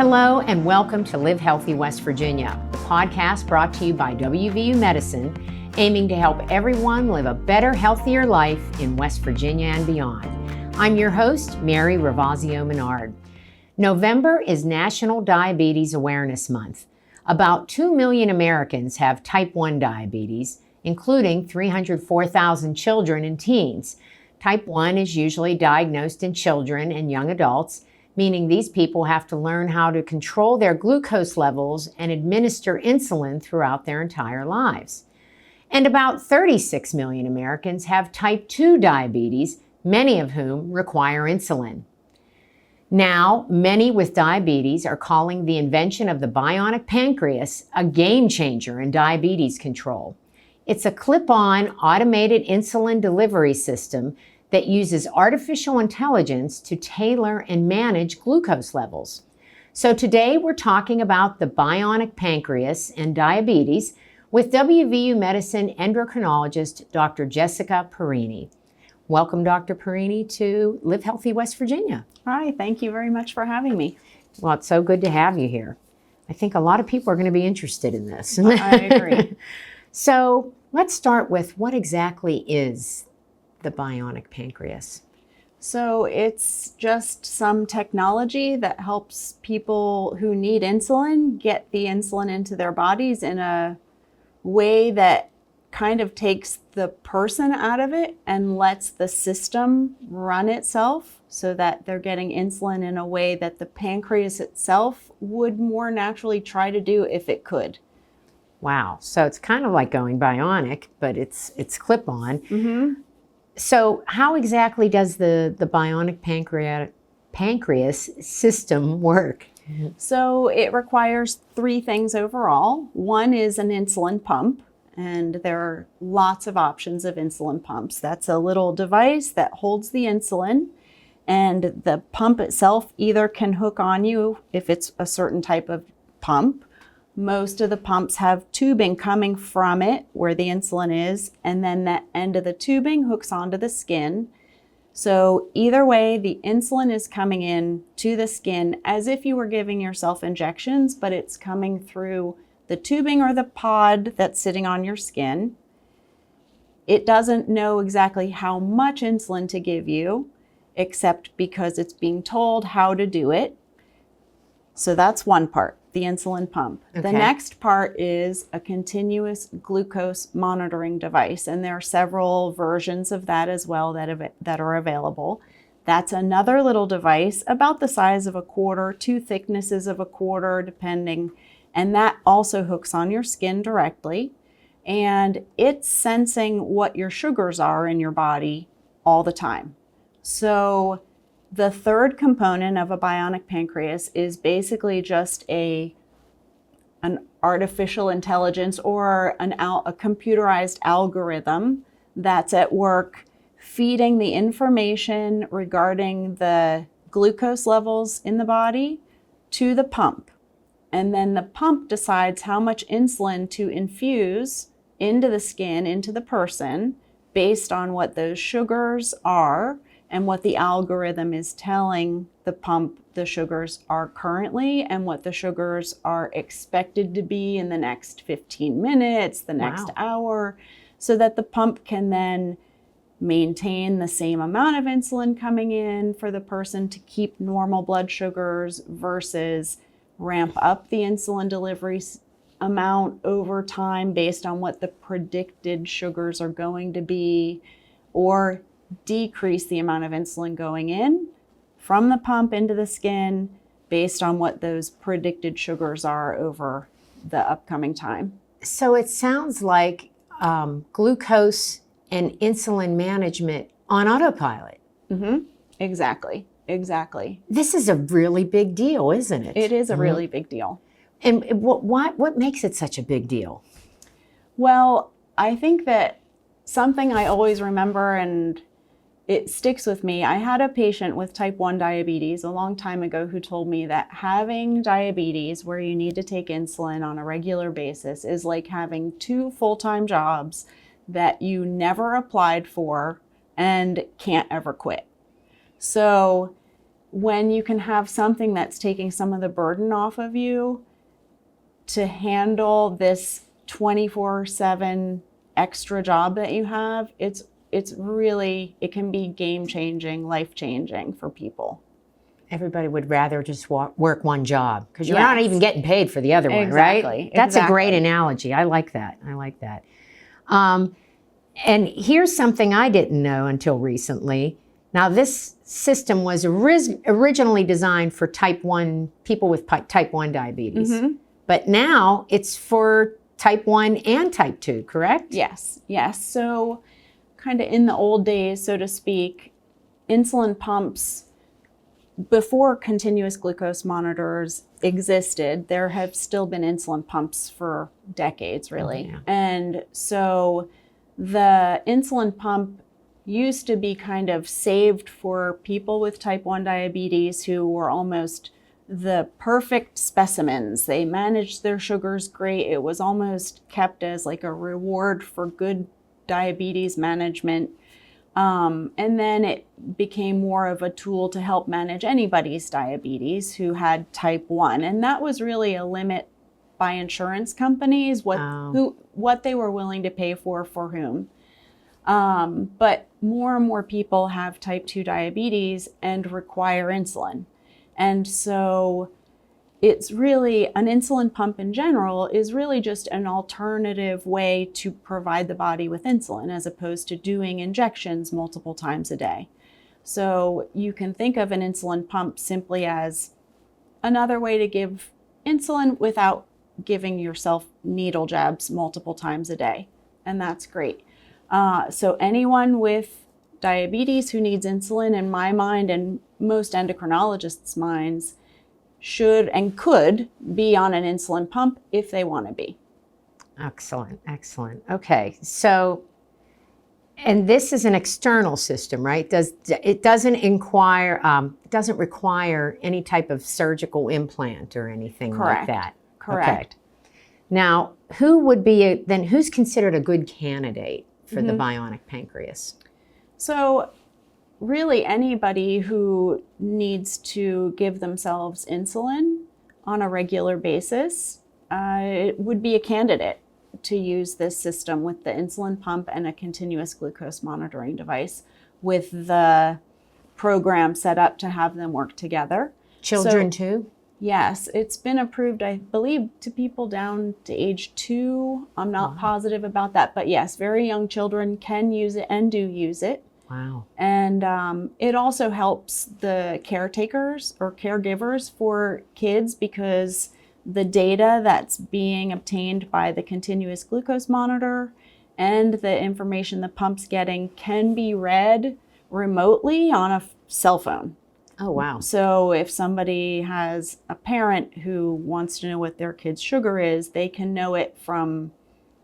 Hello and welcome to Live Healthy West Virginia, a podcast brought to you by WVU Medicine, aiming to help everyone live a better, healthier life in West Virginia and beyond. I'm your host, Mary Ravazio Menard. November is National Diabetes Awareness Month. About 2 million Americans have type 1 diabetes, including 304,000 children and teens. Type 1 is usually diagnosed in children and young adults, meaning these people have to learn how to control their glucose levels and administer insulin throughout their entire lives. And about 36 million Americans have type 2 diabetes, many of whom require insulin. Now, many with diabetes are calling the invention of the Bionic Pancreas a game changer in diabetes control. It's a clip-on automated insulin delivery system that uses artificial intelligence to tailor and manage glucose levels. So today we're talking about the Bionic Pancreas and diabetes with WVU Medicine endocrinologist Dr. Jessica Perini. Welcome, Dr. Perini, to Live Healthy West Virginia. Hi, thank you very much for having me. Well, it's so good to have you here. I think a lot of people are going to be interested in this. I agree. So let's start with what exactly is the Bionic Pancreas? So it's just some technology that helps people who need insulin get the insulin into their bodies in a way that kind of takes the person out of it and lets the system run itself so that they're getting insulin in a way that the pancreas itself would more naturally try to do if it could. Wow. So it's kind of like going bionic, but it's clip-on. Mm-hmm. So how exactly does the Bionic Pancreas system work? So it requires three things overall. One is an insulin pump, and there are lots of options of insulin pumps. That's a little device that holds the insulin, and the pump itself either can hook on you if it's a certain type of pump. Most of the pumps have tubing coming from it where the insulin is, and then that end of the tubing hooks onto the skin. So either way, the insulin is coming in to the skin as if you were giving yourself injections, but it's coming through the tubing or the pod that's sitting on your skin. It doesn't know exactly how much insulin to give you, except because it's being told how to do it. So that's one part, the insulin pump. Okay. The next part is a continuous glucose monitoring device, and there are several versions of that as well that are available. That's another little device about the size of a quarter, two thicknesses of a quarter, depending, and that also hooks on your skin directly, and it's sensing what your sugars are in your body all the time. So the third component of a bionic pancreas is basically just an artificial intelligence or a computerized algorithm that's at work feeding the information regarding the glucose levels in the body to the pump. And then the pump decides how much insulin to infuse into the skin, into the person, based on what those sugars are and what the algorithm is telling the pump the sugars are currently and what the sugars are expected to be in the next 15 minutes, the next hour, so that the pump can then maintain the same amount of insulin coming in for the person to keep normal blood sugars versus ramp up the insulin delivery amount over time based on what the predicted sugars are going to be, or decrease the amount of insulin going in from the pump into the skin based on what those predicted sugars are over the upcoming time. So it sounds like glucose and insulin management on autopilot. Mm-hmm. Exactly. This is a really big deal, isn't it? It is a really big deal. And what makes it such a big deal? Well, I think that something I always remember, and it sticks with me. I had a patient with type 1 diabetes a long time ago who told me that having diabetes where you need to take insulin on a regular basis is like having two full-time jobs that you never applied for and can't ever quit. So when you can have something that's taking some of the burden off of you to handle this 24/7 extra job that you have, it's really, it can be game-changing, life-changing for people. Everybody would rather just work one job because you're Yes. not even getting paid for the other one, right? Exactly. That's a great Exactly. analogy. I like that. And here's something I didn't know until recently. Now, this system was originally designed for people with type 1 diabetes. Mm-hmm. But now it's for type 1 and type 2, correct? Yes. So kind of in the old days, so to speak, insulin pumps, before continuous glucose monitors existed, there have still been insulin pumps for decades, really. Oh, yeah. And so the insulin pump used to be kind of saved for people with type 1 diabetes who were almost the perfect specimens. They managed their sugars great. It was almost kept as like a reward for good diabetes management. And then it became more of a tool to help manage anybody's diabetes who had type 1. And that was really a limit by insurance companies, what they were willing to pay for whom. But more and more people have type 2 diabetes and require insulin. And so it's really, an insulin pump in general is really just an alternative way to provide the body with insulin as opposed to doing injections multiple times a day. So you can think of an insulin pump simply as another way to give insulin without giving yourself needle jabs multiple times a day. And that's great. So anyone with diabetes who needs insulin, in my mind and most endocrinologists' minds, should and could be on an insulin pump if they want to be. Excellent. Okay, so, and this is an external system, right? It doesn't require any type of surgical implant or anything like that. Correct. Okay. Now, who's considered a good candidate for the bionic pancreas? So really anybody who needs to give themselves insulin on a regular basis it would be a candidate to use this system with the insulin pump and a continuous glucose monitoring device with the program set up to have them work together. Children too? Yes, it's been approved, I believe, to people down to age 2. I'm not positive about that, but yes, very young children can use it and do use it. Wow. And it also helps the caretakers or caregivers for kids because the data that's being obtained by the continuous glucose monitor and the information the pump's getting can be read remotely on a cell phone. Oh, wow. So if somebody has a parent who wants to know what their kid's sugar is, they can know it from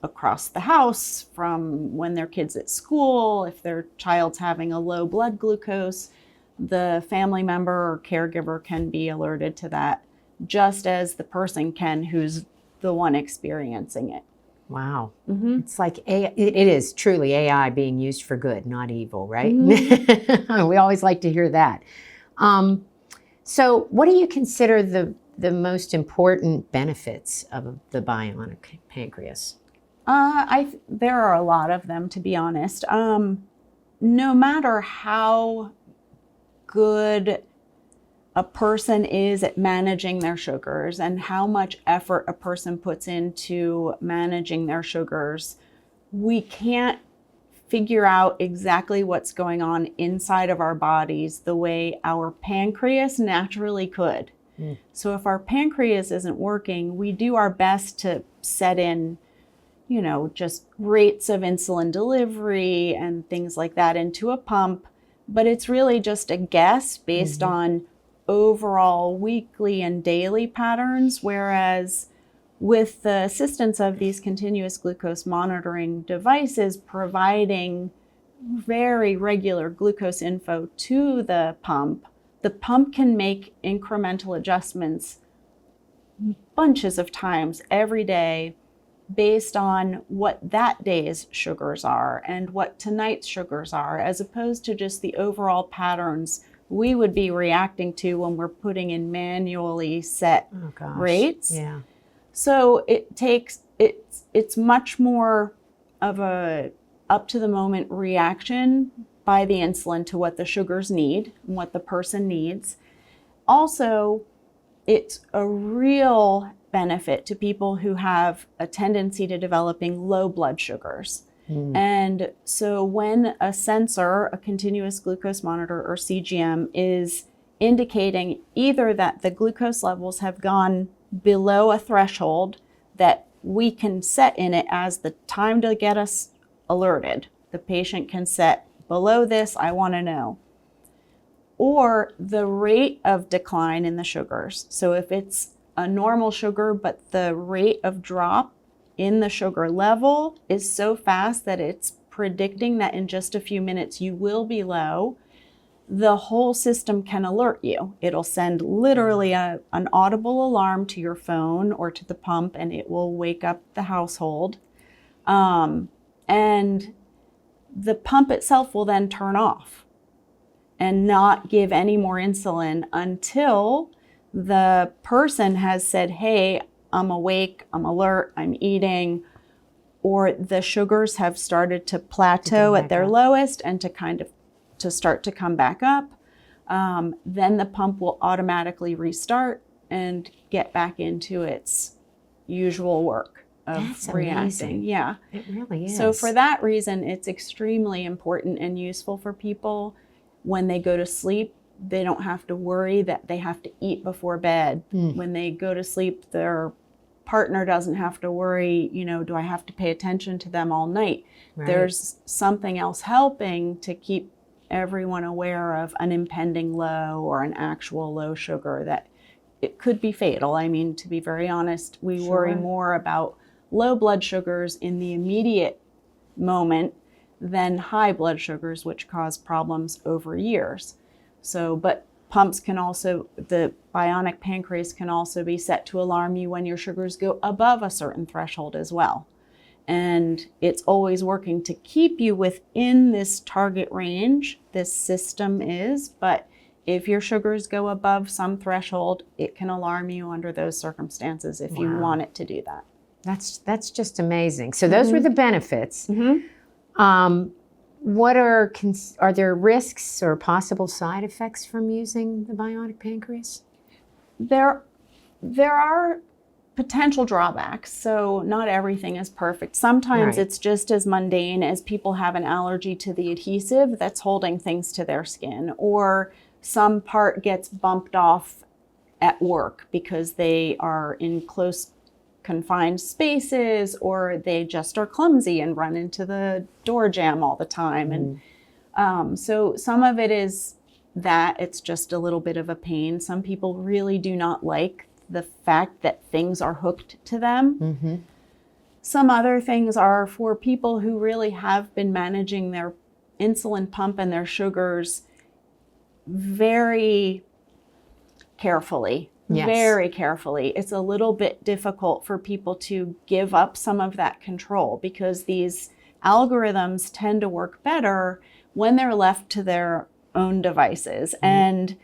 across the house, from when their kid's at school. If their child's having a low blood glucose, the family member or caregiver can be alerted to that, just as the person can who's the one experiencing it. Wow. Mm-hmm. It's like it is truly AI being used for good, not evil, right? Mm-hmm. We always like to hear that. So what do you consider the most important benefits of the bionic pancreas? There are a lot of them, to be honest. No matter how good a person is at managing their sugars and how much effort a person puts into managing their sugars, we can't figure out exactly what's going on inside of our bodies the way our pancreas naturally could. So if our pancreas isn't working, we do our best to set in, just rates of insulin delivery and things like that into a pump, but it's really just a guess based on overall weekly and daily patterns, whereas with the assistance of these continuous glucose monitoring devices providing very regular glucose info to the pump can make incremental adjustments bunches of times every day based on what that day's sugars are and what tonight's sugars are, as opposed to just the overall patterns we would be reacting to when we're putting in manually set rates. Yeah. So it's much more of a up to the moment reaction by the insulin to what the sugars need and what the person needs. Also, it's a real benefit to people who have a tendency to developing low blood sugars. And so when a sensor, a continuous glucose monitor or CGM, is indicating either that the glucose levels have gone below a threshold that we can set in it as the time to get us alerted. The patient can set below this, I want to know. Or the rate of decline in the sugars. So if it's a normal sugar, but the rate of drop in the sugar level is so fast that it's predicting that in just a few minutes you will be low, the whole system can alert you. It'll send literally an audible alarm to your phone or to the pump, and it will wake up the household. And the pump itself will then turn off and not give any more insulin until the person has said, hey, I'm awake, I'm alert, I'm eating, or the sugars have started to plateau at their lowest and to start to come back up. Then the pump will automatically restart and get back into its usual work of reacting. Amazing. Yeah. It really is. So for that reason, it's extremely important and useful for people when they go to sleep. They don't have to worry that they have to eat before bed. When they go to sleep, their partner doesn't have to worry, do I have to pay attention to them all night? Right. There's something else helping to keep everyone aware of an impending low or an actual low sugar that it could be fatal. I mean, to be very honest, we worry more about low blood sugars in the immediate moment than high blood sugars, which cause problems over years. So, but pumps can also, the Bionic Pancreas can also be set to alarm you when your sugars go above a certain threshold as well. And it's always working to keep you within this target range, this system is, but if your sugars go above some threshold, it can alarm you under those circumstances if you want it to do that. That's just amazing. So those were the benefits. What are there risks or possible side effects from using the Bionic Pancreas? There are potential drawbacks. So not everything is perfect. Sometimes it's just as mundane as people have an allergy to the adhesive that's holding things to their skin, or some part gets bumped off at work because they are in close confined spaces, or they just are clumsy and run into the door jamb all the time. And so some of it is that it's just a little bit of a pain. Some people really do not like the fact that things are hooked to them. Some other things are for people who really have been managing their insulin pump and their sugars very carefully. Very carefully. It's a little bit difficult for people to give up some of that control because these algorithms tend to work better when they're left to their own devices. And,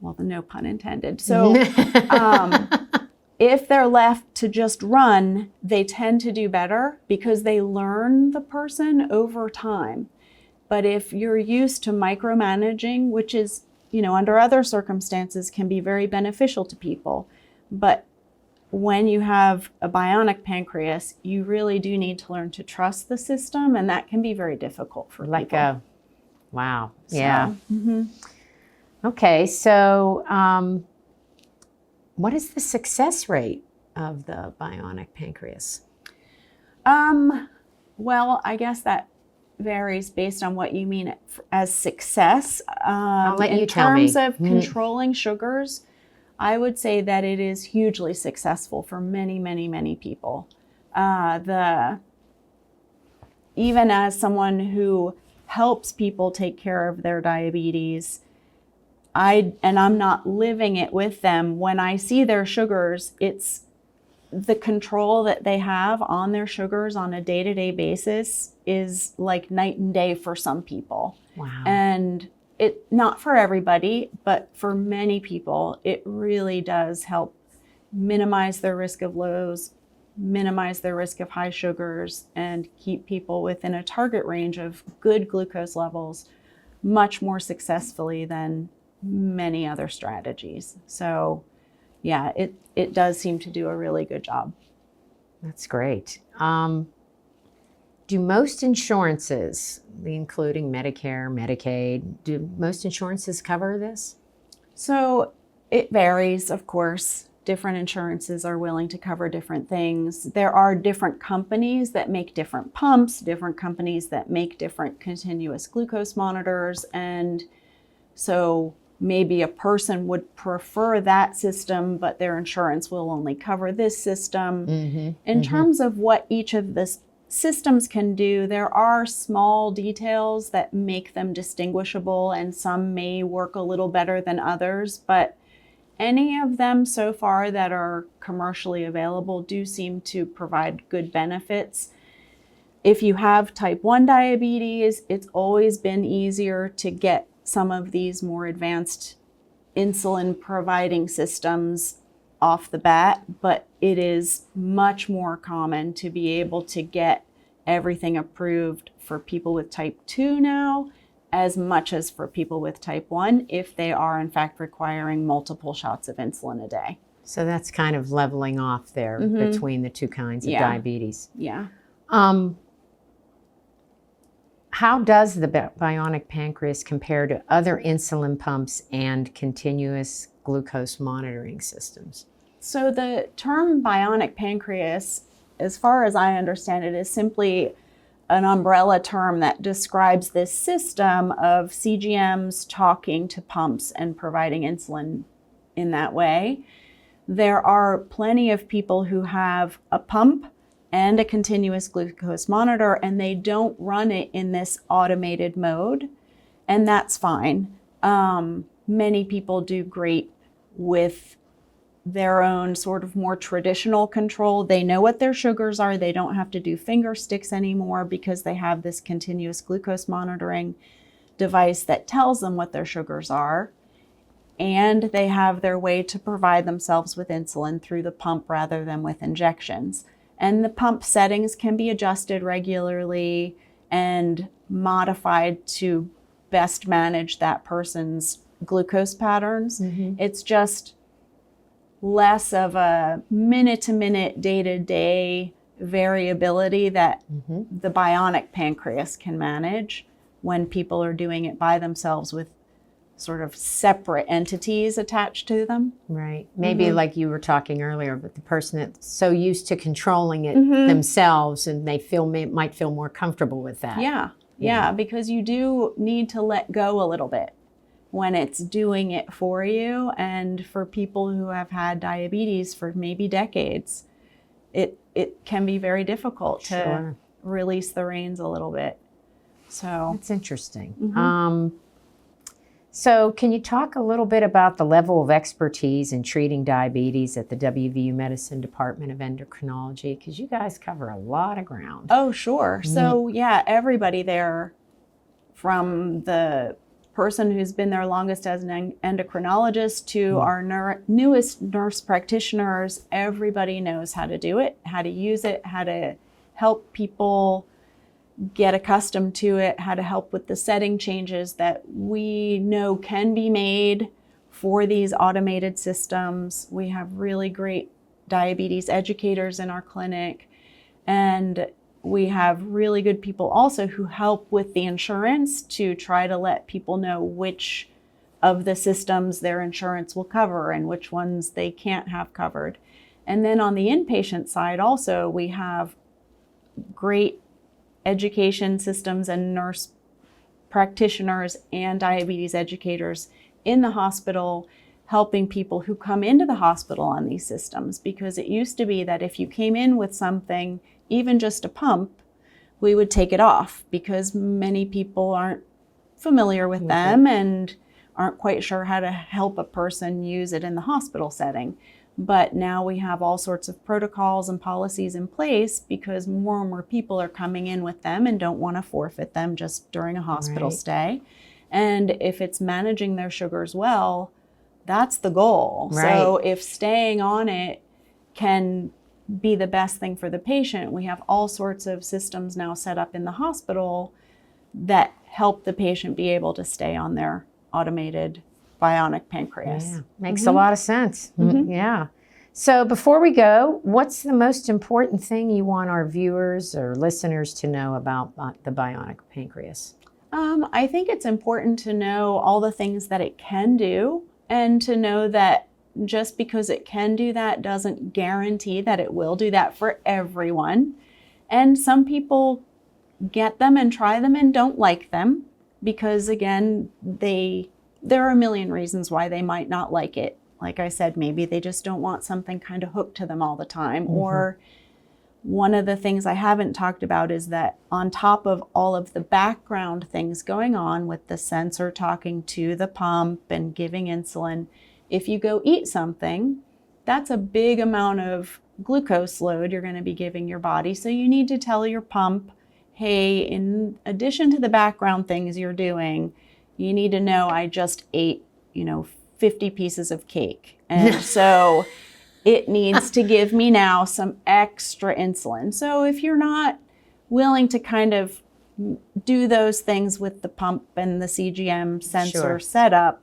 well, no pun intended. So if they're left to just run, they tend to do better because they learn the person over time. But if you're used to micromanaging, which is, under other circumstances can be very beneficial to people. But when you have a bionic pancreas, you really do need to learn to trust the system, and that can be very difficult for people. Wow. Yeah. Okay, so what is the success rate of the Bionic Pancreas? Well, I guess that varies based on what you mean as success. I'll let you tell me. In terms me. of controlling sugars, I would say that it is hugely successful for many, many, many people. Even as someone who helps people take care of their diabetes, I'm not living it with them. When I see their sugars, it's the control that they have on their sugars on a day-to-day basis is like night and day for some people. Wow. And it not for everybody, but for many people, it really does help minimize their risk of lows, minimize their risk of high sugars, and keep people within a target range of good glucose levels much more successfully than many other strategies. So yeah, it does seem to do a really good job. That's great. Do most insurances, including Medicare, Medicaid, do most insurances cover this? So it varies, of course. Different insurances are willing to cover different things. There are different companies that make different pumps, different companies that make different continuous glucose monitors. And so maybe a person would prefer that system, but their insurance will only cover this system. In terms of what each of the systems can do, there are small details that make them distinguishable, and some may work a little better than others, but any of them so far that are commercially available do seem to provide good benefits. If you have type 1 diabetes, it's always been easier to get some of these more advanced insulin providing systems off the bat, but it is much more common to be able to get everything approved for people with type 2 now, as much as for people with type 1, if they are in fact requiring multiple shots of insulin a day. So that's kind of leveling off there between the two kinds of diabetes. Yeah. How does the Bionic Pancreas compare to other insulin pumps and continuous glucose monitoring systems? So the term Bionic Pancreas, as far as I understand it, is simply an umbrella term that describes this system of CGMs talking to pumps and providing insulin in that way. There are plenty of people who have a pump and a continuous glucose monitor, and they don't run it in this automated mode, and that's fine. Many people do great with their own sort of more traditional control. They know what their sugars are. They don't have to do finger sticks anymore because they have this continuous glucose monitoring device that tells them what their sugars are. And they have their way to provide themselves with insulin through the pump rather than with injections. And the pump settings can be adjusted regularly and modified to best manage that person's glucose patterns. It's just less of a minute-to-minute, day-to-day variability that the Bionic Pancreas can manage when people are doing it by themselves with sort of separate entities attached to them. Right. Maybe like you were talking earlier, but the person that's so used to controlling it themselves, and they might feel more comfortable with that. Yeah, because you do need to let go a little bit when it's doing it for you. And for people who have had diabetes for maybe decades, it can be very difficult to release the reins a little bit. So that's interesting. So can you talk a little bit about the level of expertise in treating diabetes at the WVU Medicine Department of Endocrinology? Because you guys cover a lot of ground. Oh, sure. So yeah, everybody there, from the person who's been there longest as an endocrinologist to our newest nurse practitioners, everybody knows how to do it, how to use it, how to help people get accustomed to it, how to help with the setting changes that we know can be made for these automated systems. We have really great diabetes educators in our clinic, and we have really good people also who help with the insurance to try to let people know which of the systems their insurance will cover and which ones they can't have covered. And then on the inpatient side also, we have great education systems and nurse practitioners and diabetes educators in the hospital helping people who come into the hospital on these systems. Because it used to be that if you came in with something, even just a pump, we would take it off because many people aren't familiar with them and aren't quite sure how to help a person use it in the hospital setting. But now we have all sorts of protocols and policies in place because more and more people are coming in with them and don't want to forfeit them just during a hospital stay. And if it's managing their sugars well, that's the goal. Right. So if staying on it can be the best thing for the patient, we have all sorts of systems now set up in the hospital that help the patient be able to stay on their automated bionic pancreas. Yeah, makes a lot of sense. Yeah. So before we go, what's the most important thing you want our viewers or listeners to know about the bionic pancreas? I think it's important to know all the things that it can do, and to know that just because it can do that doesn't guarantee that it will do that for everyone. And some people get them and try them and don't like them because, again, there are a million reasons why they might not like it. Like I said, maybe they just don't want something kind of hooked to them all the time. Or one of the things I haven't talked about is that on top of all of the background things going on with the sensor talking to the pump and giving insulin, if you go eat something, that's a big amount of glucose load you're going to be giving your body. So you need to tell your pump, hey, in addition to the background things you're doing, you need to know I just ate, 50 pieces of cake. And so it needs to give me now some extra insulin. So if you're not willing to kind of do those things with the pump and the CGM sensor setup,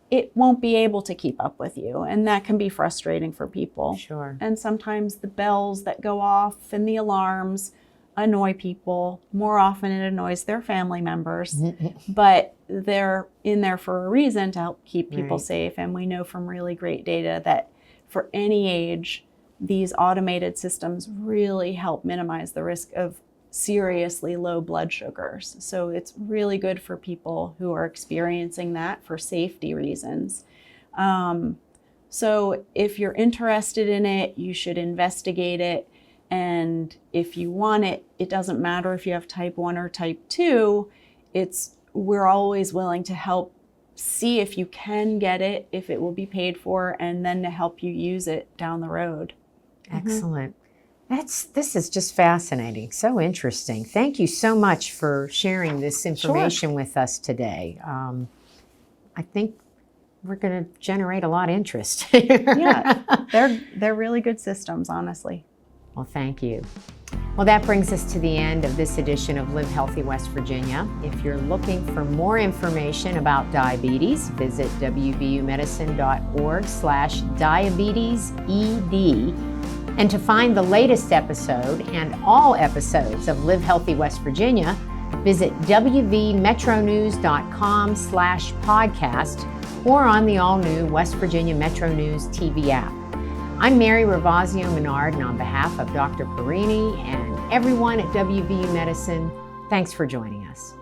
it won't be able to keep up with you. And that can be frustrating for people. Sure. And sometimes the bells that go off and the alarms annoy people. More often it annoys their family members, but they're in there for a reason to help keep people safe. And we know from really great data that for any age, these automated systems really help minimize the risk of seriously low blood sugars. So it's really good for people who are experiencing that for safety reasons. So if you're interested in it, you should investigate it. And if you want it, it doesn't matter if you have type 1 or type 2. We're always willing to help see if you can get it, if it will be paid for, and then to help you use it down the road. Excellent. This is just fascinating. So interesting. Thank you so much for sharing this information with us today. I think we're going to generate a lot of interest. Yeah, they're really good systems, honestly. Well, thank you. Well, that brings us to the end of this edition of Live Healthy West Virginia. If you're looking for more information about diabetes, visit wvumedicine.org/diabetesed. And to find the latest episode and all episodes of Live Healthy West Virginia, visit wvmetronews.com/podcast or on the all-new West Virginia Metro News TV app. I'm Mary Ravazio Menard, and on behalf of Dr. Perini and everyone at WVU Medicine, thanks for joining us.